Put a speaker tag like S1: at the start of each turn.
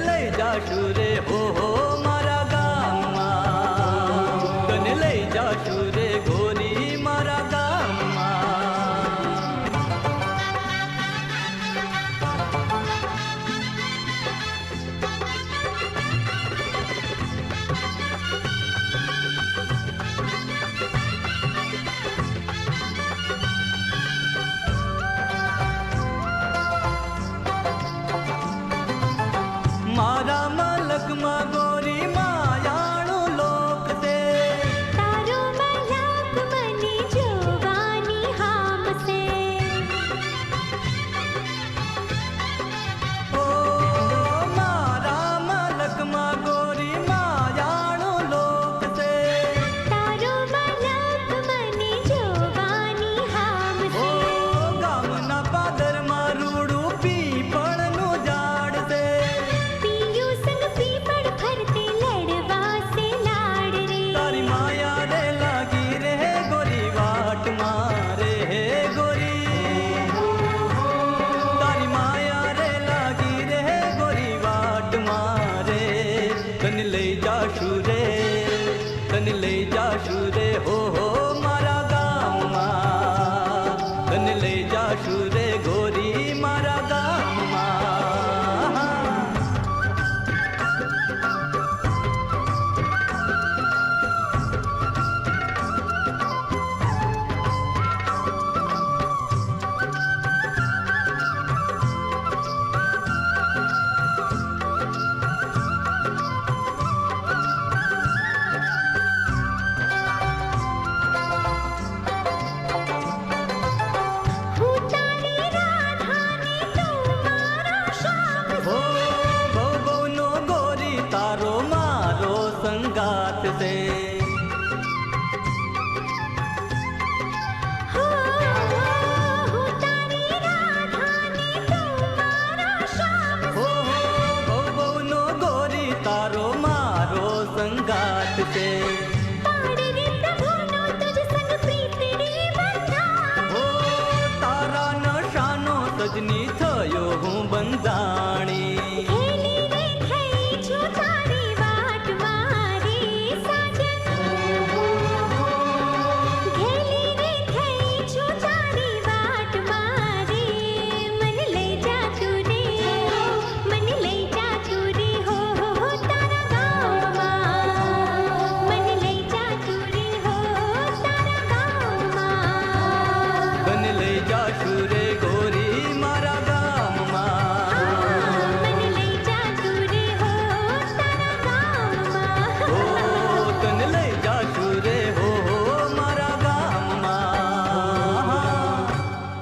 S1: લઈ જાશું રે હો મારા ગામમાં, તને લઈ જાશું રે ગોરી મારા ગામમાં. મારા મલકમાં ગોરી માયાળું લોક છે,
S2: તારો મલક મને જોવાની હામ છે.
S1: ઓ મારા મલકમાં ગોરી માયાળું લોક છે,
S2: તારો મલક મને જોવાની હામ
S1: ઓ
S2: છે.
S1: ગામના પાદરમાં રૂડું પીપળનું ઝાડ છે,
S2: પિયું સંગ પીપળ ફરતે લડવા સે લાડ રે.
S1: તારી માયા રે લાગી રે ગોરી વાટ મારે હે ગોરી, તારી માયા રે લાગી રે ગોરી વાટ મારે, તને લઈ જાશું રે, તને લઈ